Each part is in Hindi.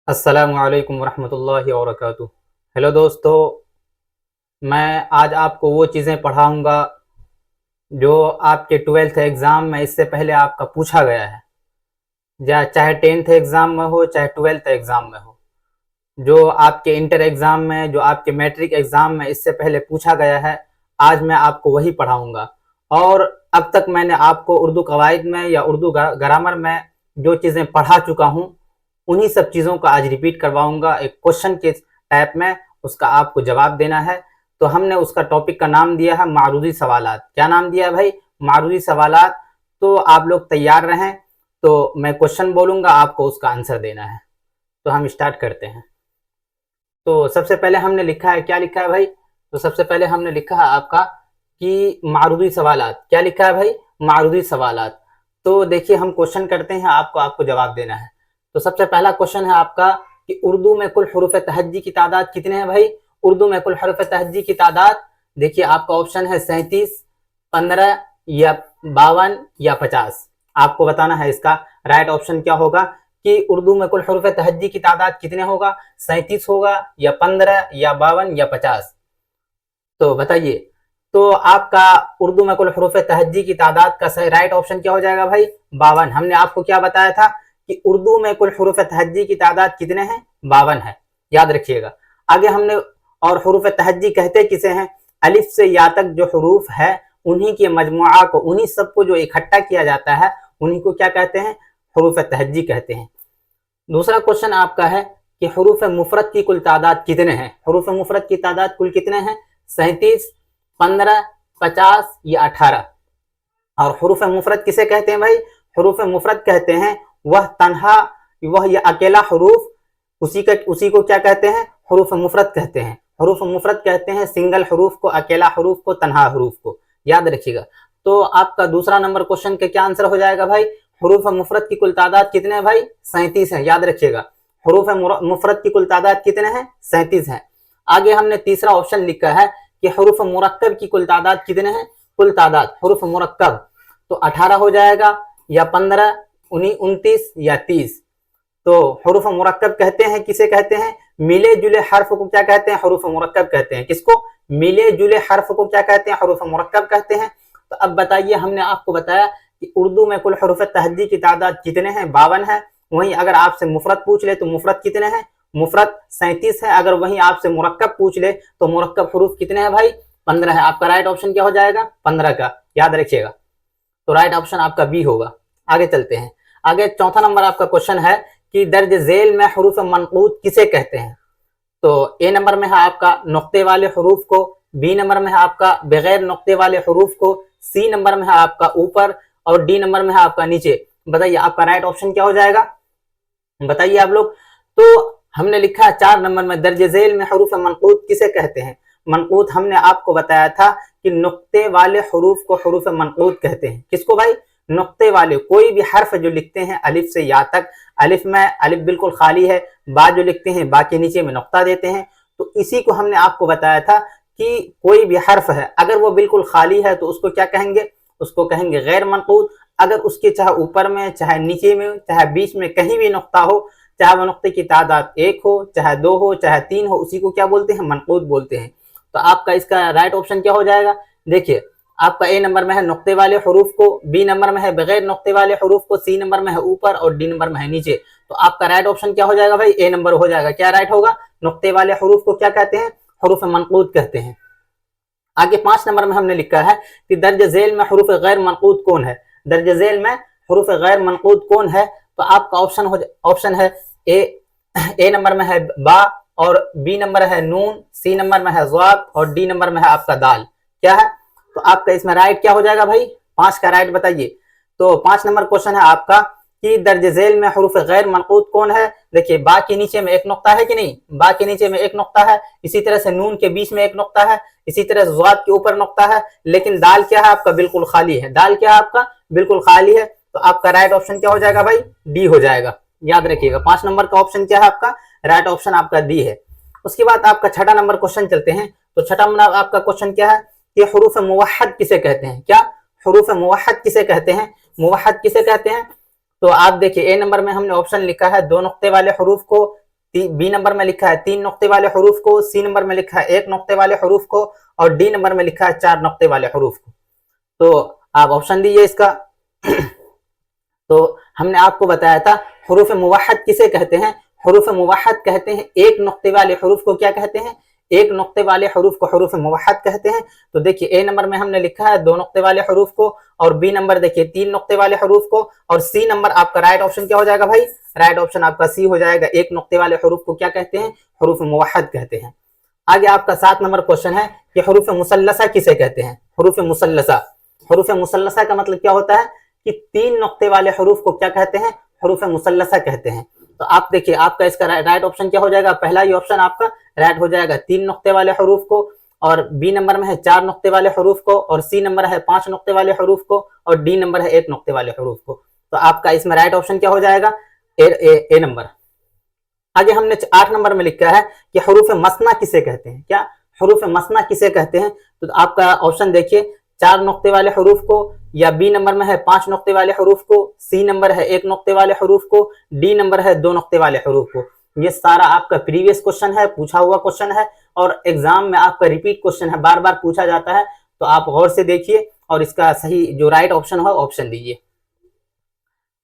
अस्सलामुअलैकुम वरहमतुल्लाहि वबरकातुहू। हेलो दोस्तों, मैं आज आपको वो चीज़ें पढ़ाऊँगा जो आपके 12th एग्ज़ाम में इससे पहले आपका पूछा गया है। या चाहे 10th एग्ज़ाम में हो, चाहे 12th एग्ज़ाम में हो। जो आपके इंटर एग्ज़ाम में, जो आपके मैट्रिक एग्ज़ाम में इससे पहले पूछा गया है, आज मैं आपको वही पढ़ाऊँगा। और अब तक मैंने आपको उर्दू कवायद में या उर्दू ग्रामर में जो चीज़ें पढ़ा चुका हूँ, उन्हीं सब चीज़ों का आज रिपीट करवाऊँगा एक क्वेश्चन के टाइप में। उसका आपको जवाब देना है। तो हमने उसका टॉपिक का नाम दिया है मारूदी सवालात। क्या नाम दिया है भाई? मारूदी सवालात। तो आप लोग तैयार रहें। तो मैं क्वेश्चन बोलूँगा, आपको उसका आंसर देना है। तो हम स्टार्ट करते हैं। तो सबसे पहले हमने लिखा है, क्या लिखा है भाई? तो सबसे पहले हमने लिखा है आपका कि मारूदी सवालात। क्या लिखा है भाई? मारूदी सवालात। तो देखिए, हम क्वेश्चन करते हैं, आपको जवाब देना है। तो सबसे पहला क्वेश्चन है आपका कि उर्दू में कुल हुरूफ तहज्जी की तादाद कितने हैं भाई? उर्दू में कुल हुरूफ तहज्जी की तादाद देखिए, आपका ऑप्शन है 37, 15 या 52 या 50। आपको बताना है इसका राइट ऑप्शन क्या होगा कि उर्दू में कुल हुरूफ तहज्जी की तादाद कितने होगा? 37 होगा या 15 या 52 या 50? तो बताइए। तो आपका उर्दू में कुल हुरूफ तहज्जी की तादाद का सही राइट ऑप्शन क्या हो जाएगा भाई? 52। हमने आपको क्या बताया था कि उर्दू में कुल हुरूफ तहज्जी की तादाद कितने हैं? 52 है। याद रखिएगा। आगे हमने, और हुरूफ तहज्जी कहते किसे हैं? अलिफ से या तक जो हुरूफ है, उन्हीं के मजमुआ को, उन्हीं सबको जो इकट्ठा किया जाता है, उन्हीं को क्या कहते हैं? हुरूफ तहज्जी कहते हैं। दूसरा क्वेश्चन आपका है कि हुरूफ मुफरत की कुल तादाद कितने हैं? हुरूफ मुफरत की तादाद कुल कितने हैं? 37, 15, 50 या 18? और हुरूफ मुफरत किसे कहते हैं भाई? हुरूफ मुफरत कहते हैं वह तन्हा, वह या अकेला हुरूफ, उसी को क्या कहते हैं? हुरूफ मुफरत कहते हैं। हुरूफ मुफरत कहते हैं सिंगल हुरूफ को, अकेला हुरूफ को, तन्हा हुरूफ को। याद रखिएगा। तो आपका दूसरा नंबर क्वेश्चन का क्या आंसर हो जाएगा भाई? हुरूफ मुफरत की कुल तादाद कितने हैं भाई? 37 है। याद रखिएगा। हुरूफ मुफरत की कुल तादाद कितने हैं? 37 है। आगे हमने तीसरा ऑप्शन लिखा है कि हुरूफ मुरक्कब की कुल तादाद कितने हैं? कुल तादाद हुरूफ मुरक्कब तो 18 हो जाएगा या 15, 29 या 30? तो हुरूफ मुरक्कब कहते हैं किसे कहते हैं? मिले जुले हर्फ को क्या कहते हैं? हुरूफ मुरक्कब कहते हैं। किसको? मिले जुले हर्फ को क्या कहते हैं? हुरूफ मुरक्कब कहते हैं। तो अब बताइए, हमने आपको बताया कि उर्दू में कुल हुरूफ तहज्जी की तादाद कितने हैं? 52 है। वहीं अगर आपसे मुफरत पूछ ले तो मुफरत कितने हैं? मुफरत 37 है। अगर वहीं आपसे मुरक्कब पूछ ले तो मुरक्कब हुरूफ कितने हैं भाई? 15 है। आपका राइट ऑप्शन क्या हो जाएगा? 15 का। याद रखिएगा। तो राइट ऑप्शन आपका बी होगा। आगे चलते हैं। आगे चौथा नंबर आपका क्वेश्चन है कि दर्ज झेल में हुरूफ मनकूत किसे कहते हैं? तो ए नंबर में है आपका नुक्ते वाले हुरूफ को, बी नंबर में है आपका बगैर नुक्ते वाले हुरूफ को, सी नंबर में है आपका ऊपर, और डी नंबर में है आपका नीचे। बताइए आपका राइट ऑप्शन क्या हो जाएगा? बताइए आप लोग। तो हमने लिखा है 4 नंबर में दर्ज झेल में हुरूफ मनकूत किसे कहते हैं? मनकूत हमने आपको बताया था कि नुक्ते वाले हुरूफ को हुरूफ मनकूत कहते हैं। किसको भाई? नुक्ते वाले। कोई भी हर्फ जो लिखते हैं अलिफ से या तक, अलिफ में अलिफ बिल्कुल खाली है, बा जो लिखते हैं बा के नीचे में नुक्ता देते हैं, तो इसी को हमने आपको बताया था कि कोई भी हर्फ है अगर वो बिल्कुल खाली है तो उसको क्या कहेंगे? उसको कहेंगे गैर मनकूत। अगर उसके चाहे ऊपर में, चाहे नीचे में, चाहे बीच में कहीं भी नुक्ता हो, चाहे वो नुक्ते की तादाद 1 हो, चाहे 2 हो, चाहे 3 हो, उसी को क्या बोलते हैं? मनकूत बोलते हैं। तो आपका इसका राइट ऑप्शन क्या हो जाएगा? देखिए, आपका ए नंबर में है नुक्ते वाले हुरूफ को, बी नंबर में है बगैर नुक्ते वाले हुरूफ को, सी नंबर में है ऊपर, और डी नंबर में है नीचे। तो आपका राइट ऑप्शन क्या हो जाएगा भाई? ए नंबर हो जाएगा। क्या राइट होगा? नुक्ते वाले हुरूफ को क्या कहते हैं? हुरूफ मनकूत कहते हैं। आगे 5 नंबर में हमने लिखा है कि दर्ज झेल में हुरूफ गैर मनकूत कौन है? दर्ज झेल में हुरूफ गैर मनकूत कौन है? तो आपका ऑप्शन है ए नंबर में है बा, और बी नंबर है नून, सी नंबर में है ज़ाद, और डी नंबर में है आपका दाल। क्या है? तो आपका इसमें राइट क्या हो जाएगा भाई? 5 का राइट बताइए। तो 5 नंबर क्वेश्चन है आपका कि दर्ज झेल में हुरूफ गैर मनकूत कौन है? देखिए, बा के नीचे में एक नुक्ता है कि नहीं? बा के नीचे में एक नुक्ता है। इसी तरह से नून के बीच में एक नुक्ता है। इसी तरह से ज़ाद के ऊपर नुक्ता है। लेकिन दाल क्या है आपका? बिल्कुल खाली है। दाल क्या है आपका? बिल्कुल खाली है। तो आपका राइट ऑप्शन क्या हो जाएगा भाई? डी हो जाएगा। याद रखिएगा। 5 नंबर का ऑप्शन क्या है आपका? राइट ऑप्शन आपका डी है। उसके बाद आपका छठा नंबर क्वेश्चन चलते हैं। तो छठा नंबर आपका क्वेश्चन क्या है कि हुरूफ मुवहद किसे कहते हैं? क्या? हुरूफ मुवहद किसे कहते हैं? मुवहद किसे कहते हैं? तो आप देखिए, ए नंबर में हमने ऑप्शन लिखा है 2 नुक्ते वाले हुरूफ को, बी नंबर में लिखा है 3 नुक्ते वाले हरूफ को, सी नंबर में लिखा है 1 नुक्ते वाले हरूफ को और डी नंबर में लिखा है 4 नुक्ते वाले हरूफ को। तो आप ऑप्शन दीजिए इसका। तो हमने आपको बताया था हरूफ मुवहद किसे कहते हैं? हरूफ मुवहद कहते हैं एक नुक्ते वाले हरूफ को क्या कहते हैं? एक नुक्ते वाले हरूफ को हरूफ मुवहद कहते हैं। तो देखिए ए नंबर में हमने लिखा है 2 नुक्ते वाले हरूफ को और बी नंबर देखिए 3 नुक्ते वाले हरूफ को और सी नंबर आपका राइट ऑप्शन क्या हो जाएगा भाई? राइट ऑप्शन आपका सी हो जाएगा। एक नुक्ते वाले हरूफ को क्या कहते हैं? हरूफ मुवहद कहते हैं। आगे आपका 7 नंबर क्वेश्चन है कि हरूफ मुसल्लसा किसे कहते हैं? हरूफ मुसल्लसा, हरूफ मुसल्लसा का मतलब क्या होता है कि 3 नुक्ते वाले हरूफ को क्या कहते हैं? हरूफ मुसल्लसा कहते हैं। तो आप देखिए आपका इसका राइट ऑप्शन क्या हो जाएगा? पहला ही ऑप्शन आपका राइट हो जाएगा 3 नुक्ते वाले हरूफ को और बी नंबर में है 4 नुक्ते वाले हरूफ को और सी नंबर है 5 नुक्ते वाले हरूफ को और डी नंबर है 1 नुक्ते वाले हरूफ को। तो आपका इसमें राइट ऑप्शन क्या हो जाएगा? ए नंबर। आगे हमने 8 नंबर में लिखा है कि हरूफ मसना किसे कहते हैं? क्या हरूफ मसना किसे कहते हैं? तो आपका ऑप्शन देखिए 4 नुक्ते वाले हरूफ को या बी नंबर में है 5 नुक्ते वाले हरूफ को, सी नंबर है 1 नुक्ते वाले हरूफ को, डी नंबर है 2 नुक्ते वाले हरूफ को। ये सारा आपका प्रीवियस क्वेश्चन है, पूछा हुआ क्वेश्चन है और एग्जाम में आपका रिपीट क्वेश्चन है, बार बार पूछा जाता है। तो आप गौर से देखिए और इसका सही जो राइट ऑप्शन हो ऑप्शन दीजिए।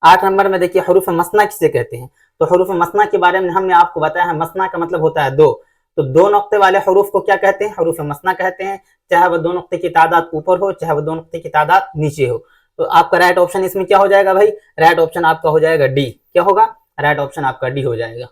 8 नंबर में देखिए हरूफ मसना किसे कहते हैं? तो हरूफ मसना के बारे में हमने आपको बताया है, मसना का मतलब होता है 2। तो 2 नुक्ते वाले हरूफ को क्या कहते हैं? हरूफ मसना कहते हैं, चाहे वह 2 नुक्ते की तादाद ऊपर हो चाहे वह 2 नुक्ते की तादाद नीचे हो। तो आपका राइट ऑप्शन इसमें क्या हो जाएगा भाई? राइट ऑप्शन आपका हो जाएगा डी। क्या होगा? राइट ऑप्शन आपका डी हो जाएगा।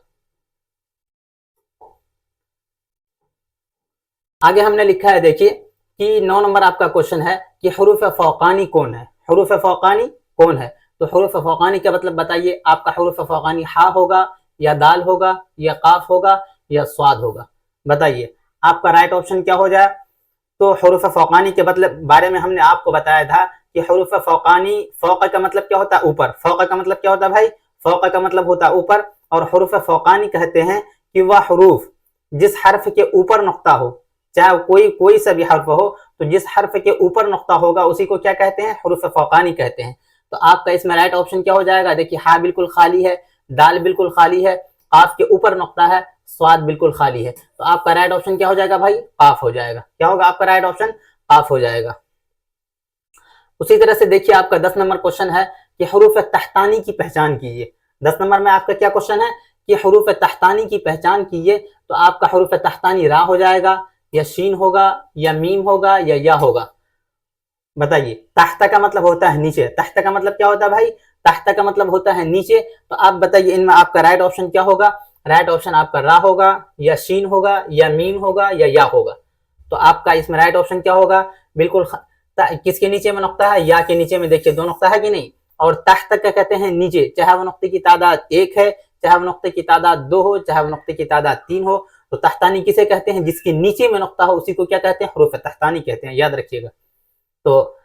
आगे हमने लिखा है देखिए कि 9 नंबर आपका क्वेश्चन है कि हरूफ फौकानी कौन है? हरूफ फौकानी कौन है? तो हरूफ फौकानी का मतलब बताइए। आपका हरूफ फौकानी हा होगा या दाल होगा या काफ होगा या स्वाद होगा? बताइए आपका राइट ऑप्शन क्या हो जाए? तो हरूफ फौकानी के मतलब बारे में हमने आपको बताया था कि हरूफ फौकानी, फौका का मतलब क्या होता है? ऊपर। फौका का मतलब क्या होता है भाई? फौका का मतलब होता है ऊपर। और हरूफ फौकानी कहते हैं कि वह हरूफ जिस हर्फ के ऊपर नुक्ता हो, चाहे कोई सा भी हर्फ हो, तो जिस हर्फ के ऊपर नुक्ता होगा उसी को क्या कहते हैं? हरूफ फौकानी कहते हैं। तो आपका इसमें राइट ऑप्शन क्या हो जाएगा? देखिए हा बिल्कुल खाली है, दाल बिल्कुल खाली है, काफ के ऊपर नुक्ता है, स्वाद बिल्कुल खाली है। तो आपका राइट ऑप्शन क्या हो जाएगा भाई? काफ हो जाएगा। क्या होगा आपका राइट ऑप्शन? काफ हो जाएगा। उसी तरह से देखिए आपका 10 नंबर क्वेश्चन है कि हरूफ तहतानी की पहचान कीजिए। 10 नंबर में आपका क्या क्वेश्चन है कि हरूफ तहतानी की पहचान कीजिए। तो आपका हरूफ तहतानी रा हो जाएगा या शीन होगा या मीम होगा या होगा? बताइए। तहता का मतलब होता है नीचे। तहता का मतलब क्या होता है भाई? तहता का मतलब होता है नीचे। तो आप बताइए इनमें आपका राइट ऑप्शन क्या होगा? राइट ऑप्शन आपका रा होगा या शीन होगा या मीम होगा या होगा? तो आपका इसमें राइट ऑप्शन क्या होगा? बिल्कुल किसके नीचे में नुक्ता है? या के नीचे में देखिए 2 नुक्ता है कि नहीं। और तहत क्या कहते हैं? नीचे। चाहे वो नुक्ते की तादाद 1 है, चाहे वो नुक्ते की तादाद 2 हो, चाहे वो नुक्ते की तादाद 3 हो। तो तहतानी किसे कहते हैं? जिसके नीचे में नुक्ता हो उसी को क्या कहते हैं? हरूफ तहतानी कहते हैं, याद रखिएगा। तो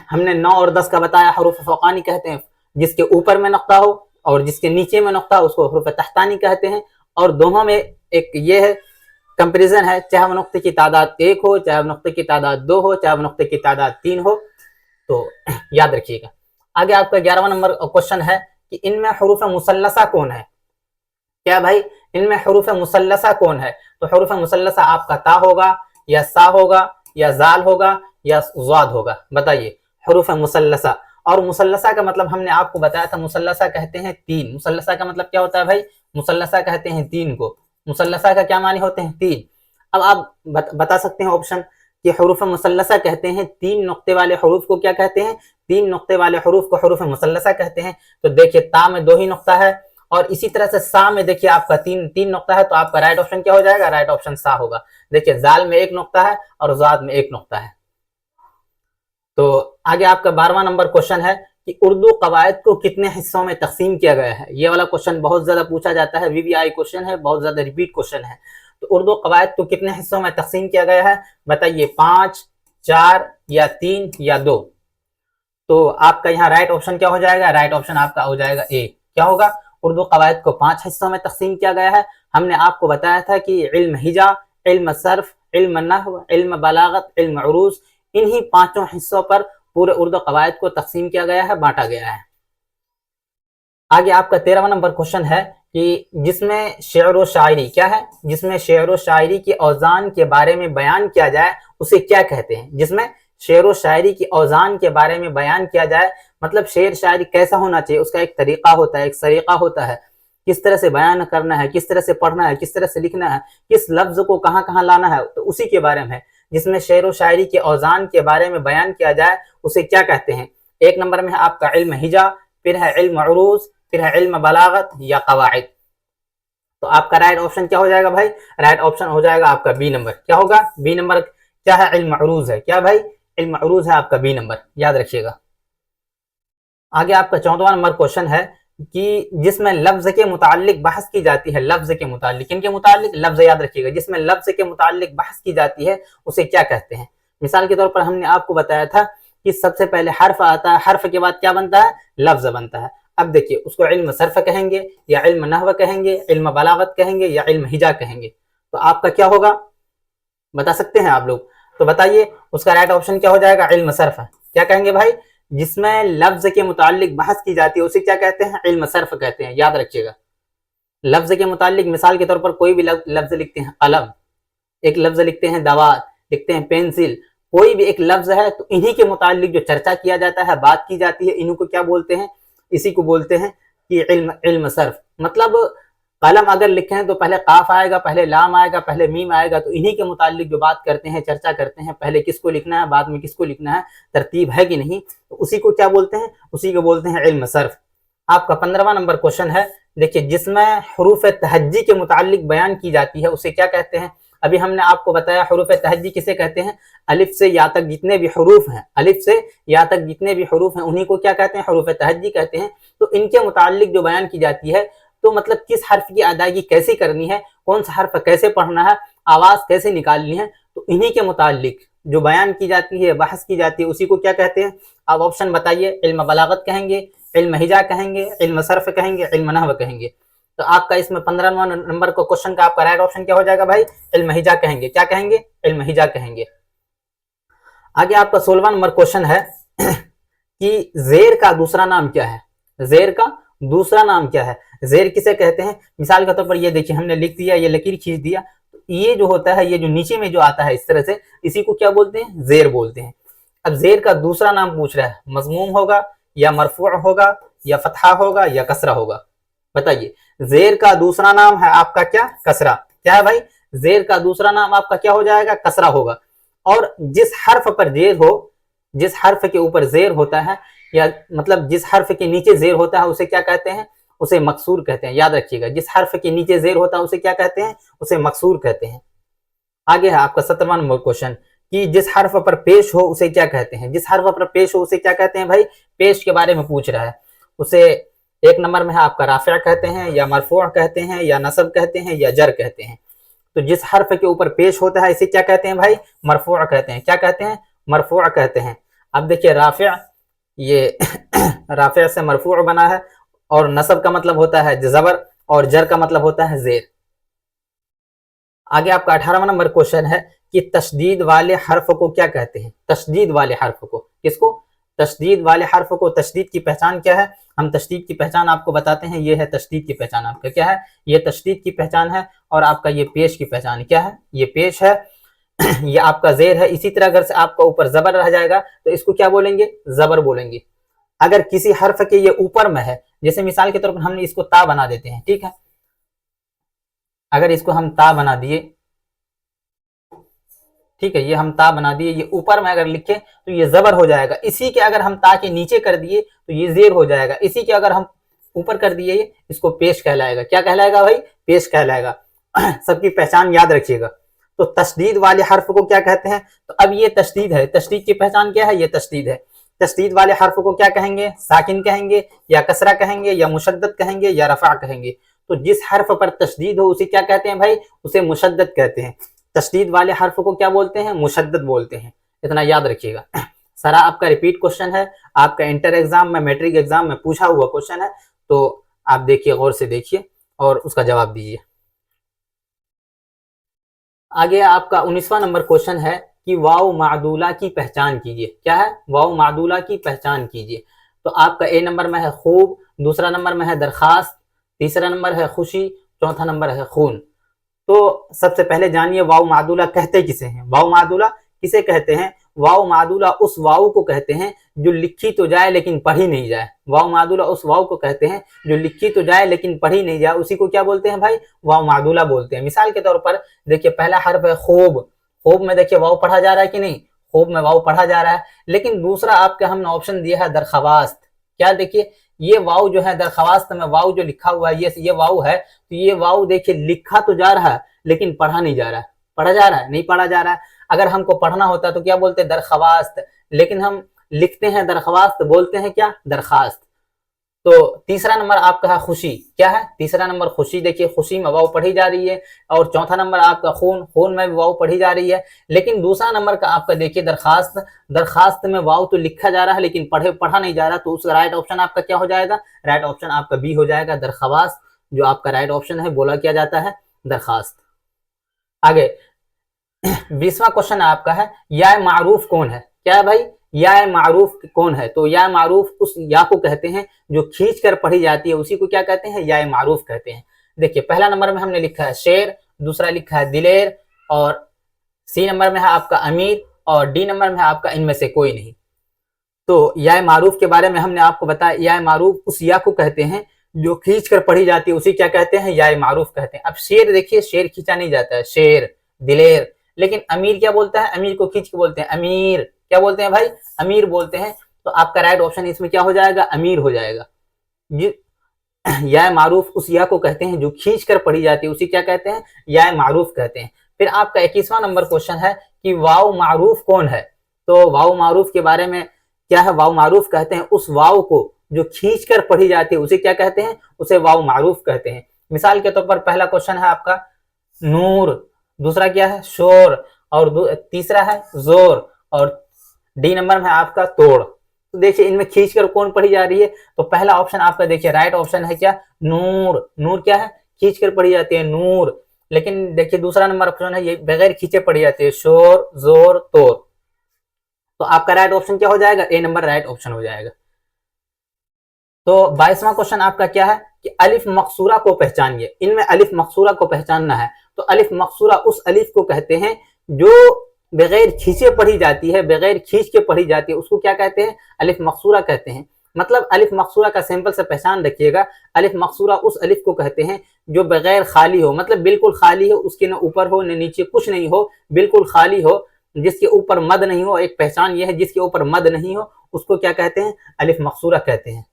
हमने 9 और 10 का बताया, हरूफ फौकानी कहते हैं जिसके ऊपर में नुक्ता हो और जिसके नीचे में नुक्ता हो उसको हरूफ तहतानी कहते हैं। और दोनों में एक ये है कंपैरिजन है, चाहे वो नुक्ते की तादाद 1 हो, चाहे वो नुक्ते की तादाद 2 हो, चाहे वो नुक्ते की तादाद 3 हो। तो याद रखिएगा। आगे आपका 11वां नंबर क्वेश्चन है कि इनमें हरूफ मुसल्लसा कौन है? क्या भाई? इनमें हरूफ मुसल्लसा कौन है? तो हरूफ मुसल्लसा आपका ता होगा या सा होगा या जाल होगा या ज़ाद होगा? बताइए हरूफ मुसल्लसा। और मुसल्लसा का मतलब हमने आपको बताया था, मुसल्लसा कहते हैं 3। मुसल्लसा का मतलब क्या होता है भाई? मुसल्लसा कहते हैं 3 को। मुसल्लसा का क्या माने होते हैं? 3। अब आप बता सकते हैं ऑप्शन कि हरूफ मुसल्लसा कहते हैं 3 नुक्ते वाले हरूफ को क्या कहते हैं? 3 नुक्ते वाले हरूफ को हरूफ मुसल्लसा कहते हैं। तो देखिए ता में 2 ही नुक्ता है और इसी तरह से सा में देखिए आपका 3 नुक्ता है। तो आपका राइट ऑप्शन क्या हो जाएगा? राइट ऑप्शन सा होगा। देखिए जाल में 1 नुक्ता है और ज़ाद में 1 नुक्ता है। तो आगे आपका 12वां नंबर क्वेश्चन है कि उर्दू कवायद को कितने हिस्सों में तकसीम किया गया है? ये वाला क्वेश्चन बहुत ज्यादा पूछा जाता है, वीवीआई क्वेश्चन है, बहुत ज्यादा रिपीट क्वेश्चन है। तो उर्दू कवायद को कितने हिस्सों में तकसीम किया गया है? बताइए 5, 4 या 3 या 2? तो आपका यहाँ राइट ऑप्शन क्या हो जाएगा? राइट ऑप्शन आपका हो जाएगा ए। क्या होगा? उर्दू कवायद को 5 हिस्सों में तकसीम किया गया है। हमने आपको बताया था कि इल्म हिजा, इल्म सर्फ, इल्म नहव, इल्म बलागत, इल्म उरूज, इन्हीं 5 हिस्सों पर पूरे उर्दू कवायद को तकसीम किया गया है, बांटा गया है। आगे आपका 13वां नंबर क्वेश्चन है कि जिसमें शेर व शायरी क्या है, जिसमें शेर व शायरी की औजान के बारे में बयान किया जाए उसे क्या कहते हैं। जिसमें शेर व शायरी की औजान के बारे में बयान किया जाए, मतलब शेर शायरी कैसा होना चाहिए, उसका एक तरीका होता है, एक सरीका होता है, किस तरह से बयान करना है, किस तरह से पढ़ना है, किस तरह से लिखना है, किस लफ्ज को कहाँ कहाँ लाना है, तो उसी के बारे में है। जिसमें शेर व शायरी के औजान के बारे में बयान किया जाए उसे क्या कहते हैं। एक नंबर में है आपका इल्म हिजा, फिर है इल्म उरूज, फिर है इल्म बलागत या कवाइद। तो आपका राइट ऑप्शन क्या हो जाएगा भाई, राइट ऑप्शन हो जाएगा आपका बी नंबर। क्या होगा, बी नंबर क्या है, इल्म उरूज है। क्या भाई, इल्म उरूज है आपका बी नंबर, याद रखिएगा। आगे आपका 14वां नंबर क्वेश्चन है कि जिसमें लफ्ज के मुतालिक बहस की जाती है, लफ्ज के मुतालिक, किनके मुतालिक, लफ्ज, याद रखिएगा, जिसमें लफ्ज के मुतालिक बहस की जाती है उसे क्या कहते हैं। मिसाल के तौर पर हमने आपको बताया था कि सबसे पहले हर्फ आता है, हर्फ के बाद क्या बनता है, लफ्ज बनता है। अब देखिए उसको इल्म सर्फ कहेंगे या इल्म नहव कहेंगे, इल्म बलागत कहेंगे या इल्म हिजा कहेंगे। तो आपका क्या होगा, बता सकते हैं आप लोग, तो बताइए उसका राइट ऑप्शन क्या हो जाएगा, इल्म सर्फ। क्या कहेंगे भाई, जिसमें लफ्ज के मुतालिक बहस की जाती है उसे क्या कहते हैं, इल्म सर्फ कहते हैं, याद रखिएगा। लफ्ज के मुतालिक मिसाल के तौर पर कोई भी लफ्ज लिखते हैं, कलम, एक लफ्ज लिखते हैं दवा, लिखते हैं पेंसिल, कोई भी एक लफ्ज है तो इन्हीं के मुतालिक जो चर्चा किया जाता है, बात की जाती है, इन्हीं को क्या बोलते हैं, इसी को बोलते हैं कि इल्म इल्म सर्फ। मतलब कलम अगर लिखे हैं तो पहले काफ आएगा, पहले लाम आएगा, पहले मीम आएगा, तो इन्हीं के मुतालिक जो बात करते हैं, चर्चा करते हैं, पहले किसको लिखना है, बाद में किसको लिखना है, तरतीब है कि नहीं, तो उसी को क्या बोलते हैं, उसी को बोलते हैं इल्म सर्फ। आपका 15वां नंबर क्वेश्चन है, देखिए जिसमें हरूफ तहज्जी के मुतालिक बयान की जाती है उसे क्या कहते हैं। अभी हमने आपको बताया हरूफ तहज्जी किसे कहते हैं, अलिफ से या तक जितने भी हरूफ हैं, अलिफ से या तक जितने भी हरूफ हैं उन्हीं को क्या कहते हैं, हरूफ तहज्जी कहते हैं। तो इनके मुतालिक जो बयान की जाती है, तो मतलब किस हर्फ की अदायगी कैसे करनी है, कौन सा हर्फ कैसे पढ़ना है, आवाज कैसे निकालनी है, तो इन्हीं के मुतालिक जो बयान की जाती है, बहस की जाती है, उसी को क्या कहते हैं। आप ऑप्शन बताइए, इल्म बलागत कहेंगे, इल्म हिजा कहेंगे, इल्म सर्फ कहेंगे, इल्म नहव कहेंगे। तो आपका इसमें 15वां नंबर को क्वेश्चन का आपका राइट ऑप्शन क्या हो जाएगा भाई, इल्म हिजा कहेंगे। क्या कहेंगे, इल्म हिजा कहेंगे। आगे आपका 16वां नंबर क्वेश्चन है कि जेर का दूसरा नाम क्या है, जेर का दूसरा नाम क्या है, जेर किसे कहते हैं। मिसाल के तौर पर ये देखिए हमने लिख दिया, ये लकीर खींच दिया, तो ये जो होता है, ये जो नीचे में जो आता है इस तरह से, इसी को क्या बोलते हैं, जेर बोलते हैं। अब जेर का दूसरा नाम पूछ रहा है, मजमूम होगा या मरफू होगा या फतहा होगा या कसरा होगा, बताइए। जेर का दूसरा नाम है आपका क्या, कसरा। क्या है भाई, जेर का दूसरा नाम आपका क्या हो जाएगा, कसरा होगा। और जिस हर्फ पर जेर हो, जिस हर्फ के ऊपर जेर होता है, या मतलब जिस हर्फ के नीचे जेर होता है उसे क्या कहते हैं, उसे मकसूर कहते हैं, याद रखिएगा। जिस हर्फ के नीचे जेर होता है उसे क्या कहते हैं, उसे मकसूर कहते हैं। आगे है आपका 17वां नंबर क्वेश्चन कि जिस हर्फ पर पेश हो उसे क्या कहते हैं, जिस हर्फ पर पेश हो उसे क्या कहते हैं भाई, पेश के बारे में पूछ रहा है। उसे एक नंबर में है आपका राफिया कहते हैं, या मरफू कहते हैं, या नसब कहते हैं, या जर कहते हैं। तो जिस हर्फ के ऊपर पेश होता है इसे क्या कहते हैं भाई, मरफू कहते हैं। क्या कहते हैं, मरफू कहते हैं। अब देखिए राफिया, ये राफिया से मरफू बना है, और नसब का मतलब होता है जबर, और जर का मतलब होता है जेर। आगे आपका 18वां नंबर क्वेश्चन है कि तशदीद वाले हर्फ को क्या कहते हैं, तशदीद वाले हर्फ को, किसको, तशदीद वाले हर्फ को। तशदीद की पहचान क्या है, हम तशदीद की पहचान आपको बताते हैं। ये है तशदीद की पहचान, आपका क्या है, ये तशदीद की पहचान है। और आपका ये पेश की पहचान क्या है, ये पेश है, ये आपका जेर है। इसी तरह अगर से आपका ऊपर जबर रह जाएगा तो इसको क्या बोलेंगे, जबर बोलेंगे। अगर किसी हर्फ के ये ऊपर में है, जैसे मिसाल के तौर पर हमने इसको ता बना देते हैं, ठीक है, अगर इसको हम ता बना दिए, ठीक है, ये हम ता बना दिए, ये ऊपर में अगर लिखे तो ये जबर हो जाएगा। इसी के अगर हम ता के नीचे कर दिए तो ये जेर हो जाएगा। इसी के अगर हम ऊपर कर दिए, इसको पेश कहलाएगा। क्या कहलाएगा भाई, पेश कहलाएगा। सबकी पहचान याद रखिएगा। तो तशदीद वाले हर्फ को क्या कहते हैं, तो अब ये तशदीद है, तशदीद की पहचान क्या है, ये तशदीद है। तशदीद वाले हर्फ को क्या कहेंगे, साकिन कहेंगे, या कसरा कहेंगे, या मुशद्दद कहेंगे, या रफा कहेंगे। तो जिस हर्फ पर तशदीद हो उसे क्या कहते हैं भाई, उसे मुशद्दद कहते हैं। तशदीद वाले हर्फ को क्या बोलते हैं, मुशद्दद बोलते हैं। इतना याद रखिएगा। सारा आपका रिपीट क्वेश्चन है, आपका इंटर एग्जाम में, मैट्रिक एग्जाम में पूछा हुआ क्वेश्चन है। तो आप देखिए, गौर से देखिए और उसका जवाब दीजिए। आगे आपका 19वां नंबर क्वेश्चन है कि वाव मादूला की पहचान कीजिए। क्या है, वाव मादूला की पहचान कीजिए। तो आपका ए नंबर में है खूब, दूसरा नंबर में है दरखास्त, तीसरा नंबर है खुशी, चौथा नंबर है खून। तो सबसे पहले जानिए वाव मादुला कहते किसे हैं। वाव मादुला किसे कहते हैं? वाव मादुला उस वाव को कहते हैं जो लिखी तो जाए लेकिन पढ़ी नहीं जाए। वाव मादुला उस वाव को कहते हैं जो लिखी तो जाए लेकिन पढ़ी नहीं जाए, उसी को क्या बोलते हैं भाई? वाव मादुला बोलते हैं। मिसाल के तौर पर देखिए पहला हर्फ है खूब, खूब में देखिए वाव पढ़ा जा रहा है कि नहीं? खूब में वाव पढ़ा जा रहा है। लेकिन दूसरा आपका हमने ऑप्शन दिया है दरख्वास्त। क्या देखिए ये वाव जो है दरख्वास्त में वाव जो लिखा हुआ है ये वाव है, तो ये वाव देखिए लिखा तो जा रहा है लेकिन पढ़ा नहीं जा रहा है। पढ़ा जा रहा है? नहीं पढ़ा जा रहा है। अगर हमको पढ़ना होता तो क्या बोलते? दरख्वास्त, लेकिन हम लिखते हैं दरख्वास्त, बोलते हैं क्या? दरखास्त। तो तीसरा नंबर आपका है खुशी। क्या है? तीसरा नंबर खुशी। देखिए खुशी में वाव पढ़ी जा रही है। और चौथा नंबर आपका खून, खून में भी वाव पढ़ी जा रही है। लेकिन दूसरा नंबर का आपका देखिए दरखास्त, दरखास्त में वाव तो लिखा जा रहा है लेकिन पढ़ा नहीं जा रहा, तो उसका राइट ऑप्शन आपका क्या हो जाएगा? राइट ऑप्शन आपका बी हो जाएगा, दरख्वास्त। जो आपका राइट ऑप्शन है बोला किया जाता है दरखास्त। आगे 20वां क्वेश्चन आपका है या मारूफ कौन है? क्या है भाई? या मारूफ कौन है? तो या मारूफ उस या को कहते हैं जो खींच कर पढ़ी जाती है, उसी को क्या कहते हैं? या मारूफ कहते हैं। देखिए पहला नंबर में हमने लिखा है शेर, दूसरा लिखा है दिलेर, और सी नंबर में है आपका अमीर, और डी नंबर में है आपका इनमें से कोई नहीं। तो या मारूफ के बारे में हमने आपको बताया, या मारूफ उस या को कहते हैं जो खींच कर पढ़ी जाती है, उसी क्या कहते हैं? या मारूफ कहते हैं। अब शेर देखिए शेर खींचा नहीं जाता है, शेर, दिलेर। लेकिन अमीर क्या बोलता है? अमीर को खींच के बोलते हैं अमीर। क्या बोलते हैं भाई? अमीर बोलते हैं। तो आपका राइट ऑप्शन इसमें क्या हो जाएगा? अमीर हो जाएगा। या मारूफ उस या को कहते हैं जो खींच कर पढ़ी जाती है, उसी क्या कहते हैं? या मारूफ कहते हैं। फिर आपका 21वां नंबर क्वेश्चन है कि वाव मारूफ कौन है? तो वाव मारूफ के बारे में क्या है? वाव मारूफ कहते हैं उस वाव को जो खींच कर पढ़ी जाती है, उसे क्या कहते हैं? उसे वाव मारूफ कहते हैं। मिसाल के तौर पर पहला क्वेश्चन है आपका नूर, दूसरा क्या है? शोर, और तीसरा है जोर, और डी नंबर में आपका तोड़। तो देखिए इनमें खींच कर कौन पढ़ी जा रही है? तो पहला ऑप्शन आपका देखिए राइट ऑप्शन है क्या? नूर। नूर क्या है? खींच कर पढ़ी जाती है, नूर। लेकिन देखिए दूसरा नंबर ऑप्शन है ये बगैर खींचे पढ़ी जाती है, शोर, जोर, तोड़। तो आपका राइट ऑप्शन क्या हो जाएगा? ए नंबर राइट ऑप्शन हो जाएगा। तो 22वां क्वेश्चन आपका क्या है कि अलिफ मकसूरा को पहचानिए। इनमें अलिफ मकसूरा को पहचानना है। तो अलिफ मकसूरा उस अलिफ को कहते हैं जो बगैर खींचे पढ़ी जाती है, बगैर खींच के पढ़ी जाती है, उसको क्या कहते हैं? अलिफ मकसूरा कहते हैं। मतलब अलिफ मकसूरा का सिंपल से पहचान रखिएगा। अलिफ मकसूरा उस अलिफ को कहते हैं जो बगैर खाली हो, मतलब बिल्कुल खाली हो, उसके न ऊपर हो न नीचे, कुछ नहीं हो, बिल्कुल खाली हो, जिसके ऊपर मद नहीं हो। एक पहचान यह है जिसके ऊपर मद नहीं हो उसको क्या कहते हैं? अलिफ मकसूरा कहते हैं।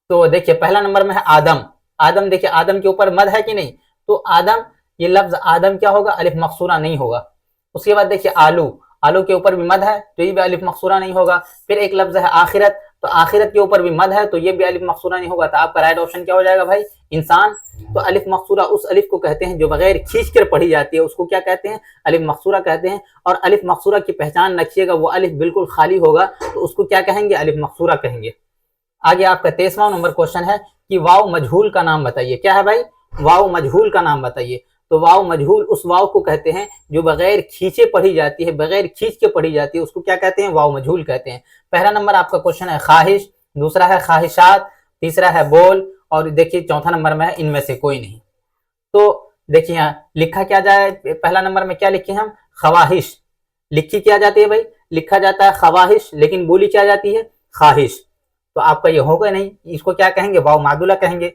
तो देखिए पहला नंबर में है आदम। आदम देखिए आदम के ऊपर मद है कि नहीं? तो आदम, ये लफ्ज आदम क्या होगा? अलिफ मकसूरा नहीं होगा। उसके बाद देखिए आलू, आलू के ऊपर भी मद है तो ये भी अलिफ मकसूरा नहीं होगा। फिर एक लफ्ज है आखिरत, तो आखिरत के ऊपर भी मद है तो ये भी अलिफ मकसूरा नहीं होगा। तो आपका राइट ऑप्शन क्या हो जाएगा भाई? इंसान। तो अलिफ मकसूरा उस अलिफ को कहते हैं जो बगैर खींच कर पढ़ी जाती है, उसको क्या कहते हैं? अलिफ मकसूरा कहते हैं। और अलिफ मकसूरा की पहचान रखिएगा, वो अलिफ बिल्कुल खाली होगा तो उसको क्या कहेंगे? अलिफ मकसूरा कहेंगे। आगे आपका 23वां नंबर क्वेश्चन है कि वाव मजहूल का नाम बताइए। क्या है भाई? वाव मजहूल का नाम बताइए। तो वाव मजहूल उस वाव को कहते हैं जो बगैर खींचे पढ़ी जाती है, बगैर खींच के पढ़ी जाती है, उसको क्या कहते हैं? वाव मजहूल कहते हैं। पहला नंबर आपका क्वेश्चन है ख्वाहिश, दूसरा है ख्वाहिशात, तीसरा है बोल, और देखिए चौथा नंबर में है इनमें से कोई नहीं। तो देखिए यहाँ लिखा क्या जाए? पहला नंबर में क्या लिखे हम? ख्वाहिश। लिखी क्या जाती है भाई? लिखा जाता है ख्वाहिश, लेकिन बोली क्या जाती है? ख्वाहिश। तो आपका ये होगा नहीं, इसको क्या कहेंगे? वाव मादुला कहेंगे।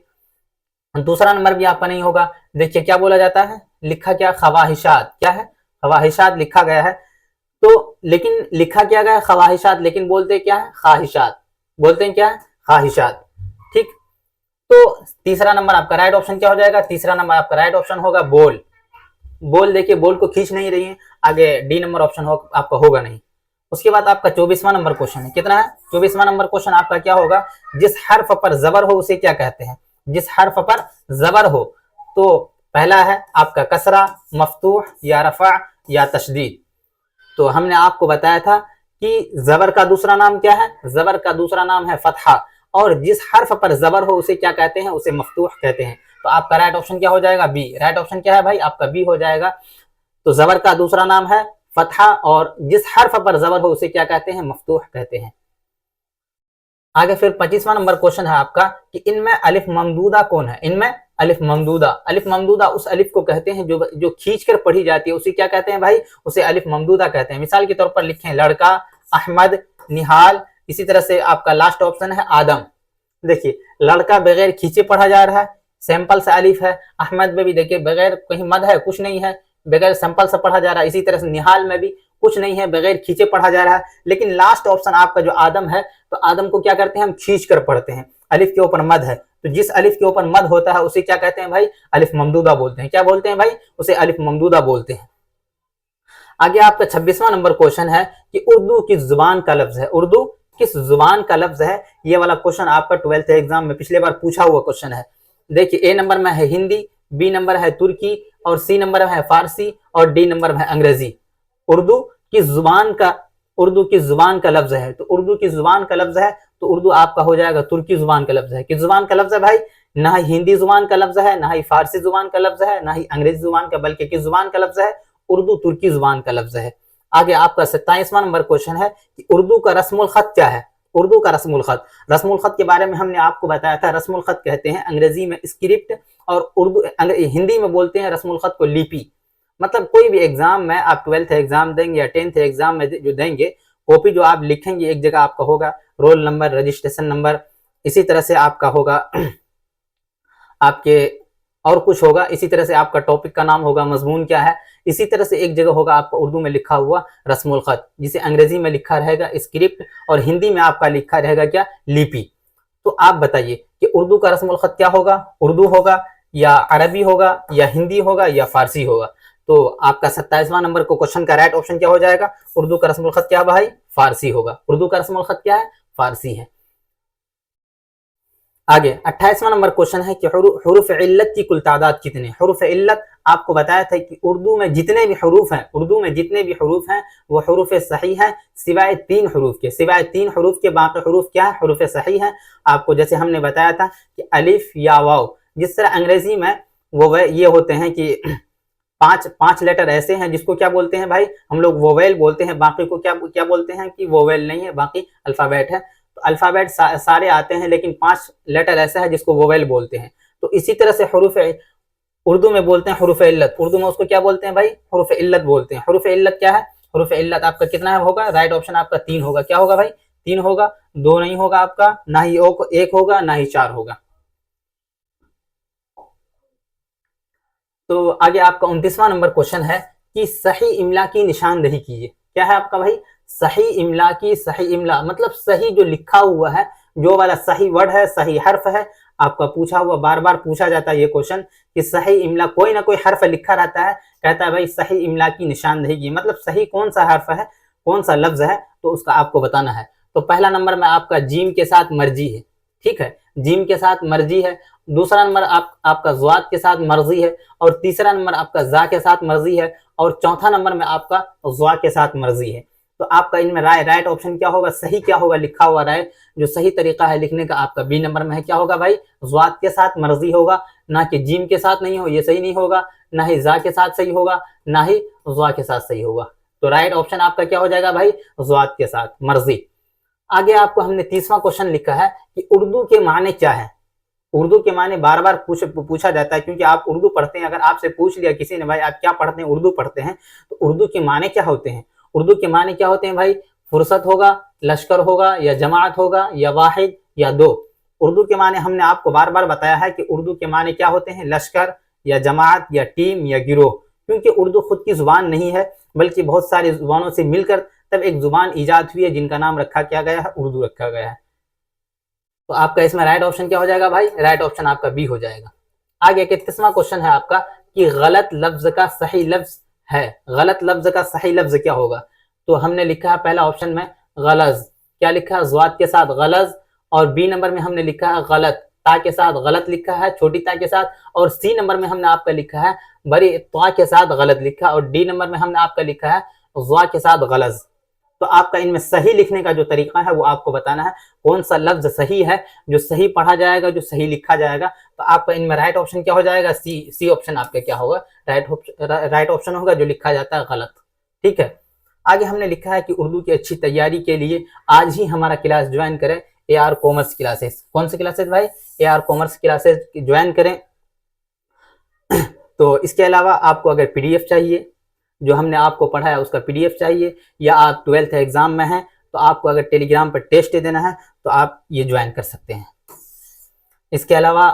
दूसरा नंबर भी आपका नहीं होगा। देखिए क्या बोला जाता है? लिखा क्या? ख्वाहिशात। क्या है? ख्वाहिशात लिखा गया है। तो लेकिन लिखा क्या गया? ख्वाहिशात, लेकिन बोलते क्या है? ख्वाहिशात। बोलते हैं क्या है? ख्वाहिशात। ठीक। तो तीसरा नंबर आपका राइट ऑप्शन क्या हो जाएगा? तीसरा नंबर आपका राइट ऑप्शन होगा बोल। बोल देखिए बोल को खींच नहीं रही है, आगे डी नंबर ऑप्शन आपका होगा नहीं। उसके बाद आपका 24वां नंबर क्वेश्चन है। कितना है? 24वां नंबर क्वेश्चन आपका क्या होगा? जिस हर्फ पर जबर हो उसे क्या कहते हैं? जिस हर्फ पर जबर हो। तो पहला है आपका कसरा, मफ्तूह, या रफा, या तशदीद। तो हमने आपको बताया था कि जबर का दूसरा नाम क्या है? जबर का दूसरा नाम है फतहा। और जिस हर्फ पर जबर हो उसे क्या कहते हैं? उसे मफ्तूह कहते हैं। तो आपका राइट ऑप्शन क्या हो जाएगा? बी। राइट ऑप्शन क्या है भाई? आपका बी हो जाएगा। तो जबर का दूसरा नाम है फतहा, और जिस हर्फ पर जबर हो उसे क्या कहते हैं? मफ्तूह कहते हैं। आगे फिर 25वां नंबर क्वेश्चन है आपका कि इनमें अलिफ ममदूदा कौन है। इनमें अलिफ ममदूदा, अलिफ ममदूदा उस अलिफ को कहते हैं जो जो खींच कर पढ़ी जाती है, उसे क्या कहते हैं भाई, उसे अलिफ ममदूदा कहते हैं। मिसाल के तौर पर लिखें लड़का, अहमद, निहाल। इसी तरह से आपका लास्ट ऑप्शन है आदम। देखिए लड़का बगैर खींचे पढ़ा जा रहा है, सैंपल से अलिफ है। अहमद में भी देखिए बगैर कहीं मद है, कुछ नहीं है, बगैर सैंपल से पढ़ा जा रहा है। इसी तरह से निहाल में भी कुछ नहीं है, बगैर खींचे पढ़ा जा रहा है। लेकिन लास्ट ऑप्शन आपका जो आदम है, तो आदम को क्या करते हैं हम, खींच कर पढ़ते हैं। अलिफ के ऊपर मद है, तो जिस अलिफ के ऊपर मद होता है उसे क्या कहते हैं भाई, अलिफ ममदूदा बोलते हैं। क्या बोलते हैं भाई, उसे अलिफ ममदूदा बोलते हैं। आगे आपका 26वां नंबर क्वेश्चन है कि उर्दू किस जुबान का लफ्ज है। उर्दू किस जुबान का लफ्ज है। ये वाला क्वेश्चन आपका 12th एग्जाम में पिछले बार पूछा हुआ क्वेश्चन है। देखिए ए नंबर में है हिंदी, बी नंबर है तुर्की, और सी नंबर में है फारसी, और डी नंबर में है अंग्रेजी। उर्दू किस जुबान का, उर्दू किस जुबान का लफ्ज है। तो उर्दू किस जुबान का लफ्ज है, तो उर्दू आपका हो जाएगा तुर्की जुबान का लफ्ज है। किस जुबान का लफ्ज है भाई, ना ही हिंदी जुबान का लफ्ज है, ना ही फारसी जुबान का लफ्ज है, ना ही अंग्रेजी जुबान का, बल्कि किस जुबान का लफ्ज है, उर्दू तुर्की जुबान का लफ्ज है। आगे आपका 27वां नंबर क्वेश्चन है कि उर्दू का रस्मुल खत क्या है। उर्दू का रस्मुल खत, रस्मुल खत के बारे में हमने आपको बताया था। रस्मुल खत कहते हैं अंग्रेजी में स्क्रिप्ट, और उर्दू हिंदी में बोलते हैं रस्मुल खत को लिपि। मतलब कोई भी एग्जाम में आप 12th एग्जाम देंगे या 10th एग्जाम में जो देंगे, कॉपी जो आप लिखेंगे एक जगह आपका होगा रोल नंबर, रजिस्ट्रेशन नंबर, इसी तरह से आपका होगा आपके और कुछ होगा, इसी तरह से आपका टॉपिक का नाम होगा, मजमून क्या है, इसी तरह से एक जगह होगा आपका उर्दू में लिखा हुआ रस्मुल खत, जिसे अंग्रेजी में लिखा रहेगा स्क्रिप्ट, और हिंदी में आपका लिखा रहेगा क्या, लिपि। तो आप बताइए कि उर्दू का रस्मुल खत क्या होगा, उर्दू होगा या अरबी होगा या हिंदी होगा या फारसी होगा। तो आपका 27वां नंबर को क्वेश्चन का राइट ऑप्शन क्या हो जाएगा, उर्दू का रस्मुल खत क्या भाई, फारसी होगा। उर्दू का रस्मुल खत क्या है, फारसी है। आगे 28वां नंबर क्वेश्चन है कि हुरूफ इल्लत की कुल तादाद कितने। हुरूफ इल्लत आपको बताया था कि उर्दू में जितने भी हरूफ हैं, उर्दू में जितने भी हरूफ हैं वो हरूफ सही हैं, सिवाय 3 हरूफ के। सिवाय 3 हरूफ के बाकी हरूफ क्या है, हरूफ सही हैं। आपको जैसे हमने बताया था कि अलिफ या वाव, जिस तरह अंग्रेजी में वो ये होते हैं कि पांच लेटर ऐसे हैं जिसको क्या बोलते हैं भाई, हम लोग वोवेल बोलते हैं। बाकी को क्या क्या बोलते हैं कि वोवेल नहीं है, बाकी अल्फाबेट है। तो अल्फाबेट सारे आते हैं, लेकिन 5 लेटर ऐसा है जिसको वोवेल बोलते हैं। तो इसी तरह से हरूफ उर्दू में बोलते हैं हरूफ इल्लत, उर्दू में उसको क्या बोलते हैं भाई, हरूफ इल्लत बोलते हैं। हरूफ इल्लत क्या है, हरूफ इल्लत आपका कितना होगा, राइट ऑप्शन आपका 3 होगा। क्या होगा भाई, 3 होगा, 2 नहीं होगा आपका, ना ही 1 होगा, ना ही 4 होगा। तो आगे आपका 29वां नंबर क्वेश्चन है कि सही इमला की निशानदेही कीजिए। क्या है आपका भाई, सही इमला की, सही इमला मतलब सही जो लिखा हुआ है, जो वाला सही वर्ड है, सही हर्फ है। आपका पूछा हुआ, बार बार पूछा जाता है ये क्वेश्चन कि सही इमला, कोई ना कोई हर्फ लिखा रहता है, कहता है भाई सही इमला की निशानदेही की, मतलब सही कौन सा हर्फ है, कौन सा लफ्ज है, तो उसका आपको बताना है। तो पहला नंबर में आपका जीम के साथ मर्जी है, ठीक है, जीम के साथ मर्जी है। दूसरा नंबर आपका ज़्वाद के साथ मर्जी है, और तीसरा नंबर आपका जा के साथ मर्जी है, और चौथा नंबर में आपका ज़्वा के साथ मर्जी है। तो आपका इनमें राइट ऑप्शन क्या होगा, सही क्या होगा, लिखा हुआ राय जो सही तरीका है लिखने का आपका बी नंबर में है। क्या होगा भाई, ज़्वाद के साथ मर्जी होगा, ना कि जीम के साथ नहीं हो, ये सही नहीं होगा, ना ही जा के साथ सही होगा, ना ही ज़्वा के साथ सही होगा। तो राइट ऑप्शन आपका क्या हो जाएगा भाई, ज़्वाद के साथ मर्जी। आगे आपको हमने 30वां क्वेश्चन लिखा है कि उर्दू के माने क्या है। उर्दू के माने बार बार पूछा जाता है, क्योंकि आप उर्दू पढ़ते हैं। अगर आपसे पूछ लिया किसी ने भाई आप क्या पढ़ते हैं, उर्दू पढ़ते हैं, तो उर्दू के माने क्या होते हैं। उर्दू के माने क्या होते हैं भाई, फुर्सत होगा, लश्कर होगा, या जमात होगा, या वाहिद, या दो। उर्दू के माने हमने आपको बार बार बताया है कि उर्दू के माने क्या होते हैं, लश्कर, या जमात, या टीम, या गिरोह। क्योंकि उर्दू खुद की जुबान नहीं है, बल्कि बहुत सारी जुबानों से मिलकर तब एक जुबान ईजाद हुई है, जिनका नाम रखा क्या गया है, उर्दू रखा गया है। तो आपका इसमें राइट ऑप्शन क्या हो जाएगा भाई, राइट ऑप्शन आपका बी हो जाएगा। आगे 31वां क्वेश्चन है आपका कि गलत लफ्ज का सही लफ्ज है। गलत लफ्ज का सही लफ्ज क्या होगा। तो हमने लिखा है पहला ऑप्शन में गलज, क्या लिखा है, ज़्वाद के साथ गलज, और बी नंबर में हमने लिखा है गलत, ता के साथ गलत लिखा है, छोटी ता के साथ, और सी नंबर में हमने आपका लिखा है बड़ी ता के साथ गलत लिखा, और डी नंबर में हमने आपका लिखा है ज़्वा के साथ गलज। तो आपका इनमें सही लिखने का जो तरीका है वो आपको बताना है, कौन सा लफ्ज सही है, जो सही पढ़ा जाएगा, जो सही लिखा जाएगा। तो आपका इनमें राइट ऑप्शन क्या हो जाएगा, सी ऑप्शन आपका क्या होगा, राइट ऑप्शन होगा जो लिखा जाता है गलत। ठीक है, आगे हमने लिखा है कि उर्दू की अच्छी तैयारी के लिए आज ही हमारा क्लास ज्वाइन करें। AR commerce classes. कौन सी क्लासेस भाई? AR कॉमर्स क्लासेस ज्वाइन करें। तो इसके अलावा आपको अगर PDF चाहिए, जो हमने आपको पढ़ाया उसका PDF चाहिए, या आप 12th एग्जाम में हैं तो आपको अगर टेलीग्राम पर टेस्ट देना है तो आप ये ज्वाइन कर सकते हैं। इसके अलावा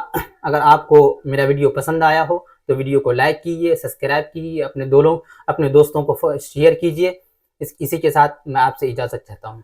अगर आपको मेरा वीडियो पसंद आया हो तो वीडियो को लाइक कीजिए, सब्सक्राइब कीजिए, अपने दोस्तों को शेयर कीजिए। इसी के साथ मैं आपसे इजाज़त चाहता हूँ।